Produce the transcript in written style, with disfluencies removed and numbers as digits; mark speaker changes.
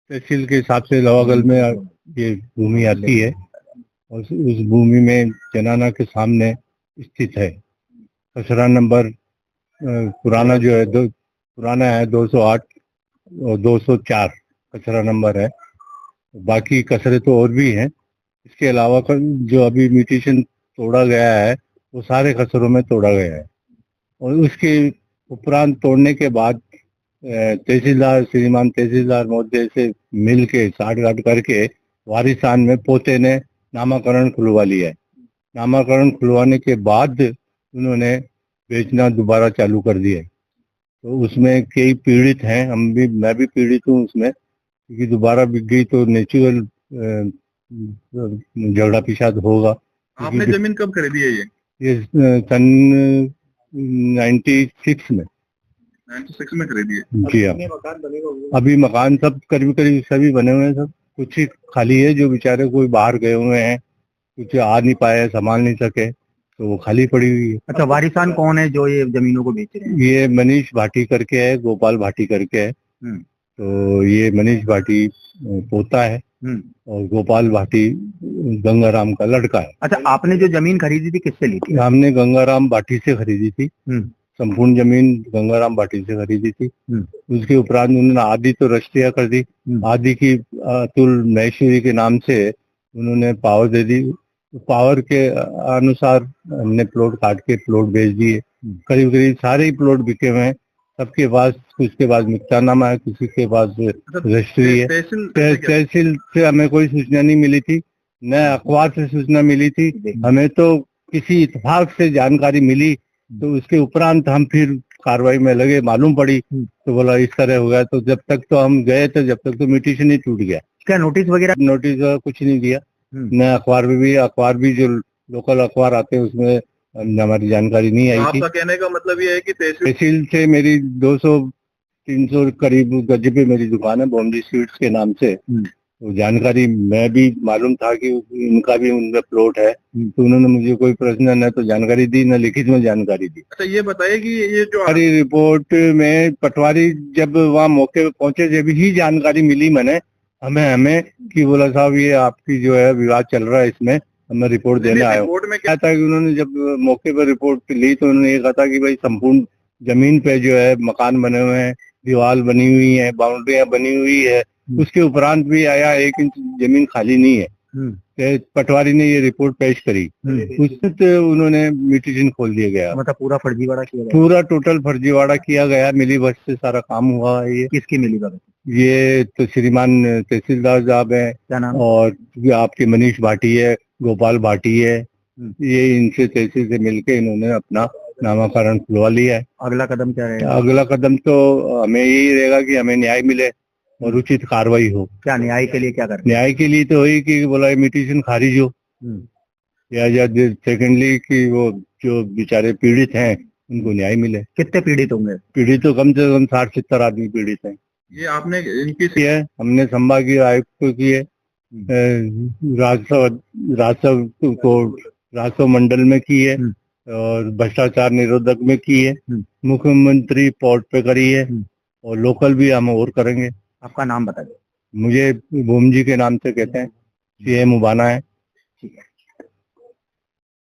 Speaker 1: तहसील के हिसाब से लवागल में ये भूमि आती है और उस भूमि में जनाना के सामने स्थित है। खसरा नंबर पुराना जो है पुराना है 208 और 204 कचरा नंबर है। बाकी कचरे तो और भी हैं। इसके अलावा जो अभी म्यूटेशन तोड़ा गया है वो सारे कचरों में तोड़ा गया है। और उसके उपरांत तोड़ने के बाद तहसीलदार श्रीमान तहसीलदार महोदय से मिल के साठ गांठ करके वारिसान में पोते ने नामाकरण खुलवा लिया है। नामाकरण खुलवाने के बाद उन्होंने बेचना दोबारा चालू कर दिया है। तो उसमें कई पीड़ित हैं, मैं भी पीड़ित हूँ उसमें, क्योंकि दोबारा बिक गई तो नेचुरल झगड़ा पिसाद होगा।
Speaker 2: आपने जमीन कब खरीदी है
Speaker 1: ये सन 96 में
Speaker 2: 96 में खरीदी है।
Speaker 1: जी हाँ। अभी मकान सब करीब करीब सभी बने हुए हैं, सब कुछ ही खाली है। जो बेचारे कोई बाहर गए हुए हैं, कुछ आ नहीं पाए, संभाल नहीं सके, तो वो खाली पड़ी हुई है।
Speaker 3: अच्छा, वारिसान कौन है जो ये जमीनों को बेच रहे हैं?
Speaker 1: ये मनीष भाटी करके है, गोपाल भाटी करके है। तो ये मनीष भाटी पोता है और गोपाल भाटी गंगाराम का लड़का है।
Speaker 3: अच्छा, आपने जो जमीन खरीदी थी किससे ली थी?
Speaker 1: हमने गंगाराम भाटी से खरीदी थी। संपूर्ण जमीन गंगाराम भाटी से खरीदी थी। उसके उपरांत उन्होंने आधी तो रजिस्ट्रिया कर दी, आधी की अतुल महेश्वरी के नाम से उन्होंने पावर दे दी। पावर के अनुसार हमने प्लॉट काट के प्लॉट बेच दिए। करीब करीब सारे ही प्लॉट बिके हुए हैं सबके पास। कुछ के पास मुक्तानामा है, किसी के पास रजिस्ट्री है। तहसील से हमें कोई सूचना नहीं मिली थी, न अखबार से सूचना मिली थी। हमें तो किसी इत्तेफाक से जानकारी मिली, तो उसके उपरांत हम फिर कार्रवाई में लगे। मालूम पड़ी तो बोला इस तरह हो गया। तो जब तक तो हम गए थे, जब तक तो म्यूटेशन ही टूट गया।
Speaker 3: क्या नोटिस वगैरह?
Speaker 1: नोटिस कुछ नहीं दिया, न अखबार भी जो लोकल अखबार आते हैं उसमें हमारी जानकारी नहीं आई थी।
Speaker 2: आपका कहने का मतलब ये है कि
Speaker 1: तहसील से मेरी 200-300 करीब गज पे मेरी दुकान है, बॉम्बे स्वीट्स के नाम से। तो जानकारी मैं भी मालूम था कि इनका भी उनमें प्लॉट है, तो उन्होंने मुझे कोई प्रश्न न तो जानकारी दी, न लिखित में जानकारी दी।
Speaker 2: अच्छा, ये बताइए कि ये जो
Speaker 1: हमारी रिपोर्ट में पटवारी जब वहाँ मौके पे पहुंचे, जब ही जानकारी मिली मैंने हमें कि बोला साहब ये आपकी जो है विवाद चल रहा है, इसमें मैं रिपोर्ट देने आया हूँ।
Speaker 2: रिपोर्ट में
Speaker 1: क्या था कि उन्होंने जब मौके पर रिपोर्ट ली तो उन्होंने ये कहा था कि भाई संपूर्ण जमीन पे जो है मकान बने हुए हैं, दीवार बनी हुई है, बाउंड्रियां बनी हुई है। उसके उपरांत भी आया 1 इंच जमीन खाली नहीं है। पटवारी ने ये रिपोर्ट पेश करी, उससे तो उन्होंने म्यूटेशन खोल दिया गया।
Speaker 3: मतलब पूरा फर्जीवाड़ा किया गया?
Speaker 1: पूरा टोटल फर्जीवाड़ा किया गया, मिली भगत से सारा काम हुआ है। ये
Speaker 3: किसकी मिली भगत?
Speaker 1: ये तो श्रीमान तहसीलदार साहब है।
Speaker 3: क्या नाम?
Speaker 1: और आपके मनीष भाटी है, गोपाल भाटी है। ये इनसे तहसील से मिलके इन्होंने अपना नामाकरण खुलवा लिया है।
Speaker 3: अगला कदम क्या रहेगा?
Speaker 1: अगला कदम तो हमें यही रहेगा कि हमें न्याय मिले और उचित कार्रवाई हो।
Speaker 3: क्या न्याय के लिए क्या कर?
Speaker 1: न्याय के लिए तो वही कि बोला म्यूटेशन खारिज हो, या सेकेंडली कि वो जो बेचारे पीड़ित हैं उनको न्याय मिले।
Speaker 3: कितने पीड़ित होंगे?
Speaker 1: पीड़ित तो कम से कम 60-70 आदमी पीड़ित हैं।
Speaker 2: ये आपने इनकी
Speaker 1: है, हमने संभागीय आयुक्त को की है, राजस्व मंडल में की है, और भ्रष्टाचार निरोधक में की है, मुख्यमंत्री पोर्ट पे करी है, और लोकल भी हम और करेंगे।
Speaker 3: आपका नाम बताइए।
Speaker 1: मुझे भूम जी के नाम से कहते हैं, CA मुबाना है।
Speaker 3: ठीक है।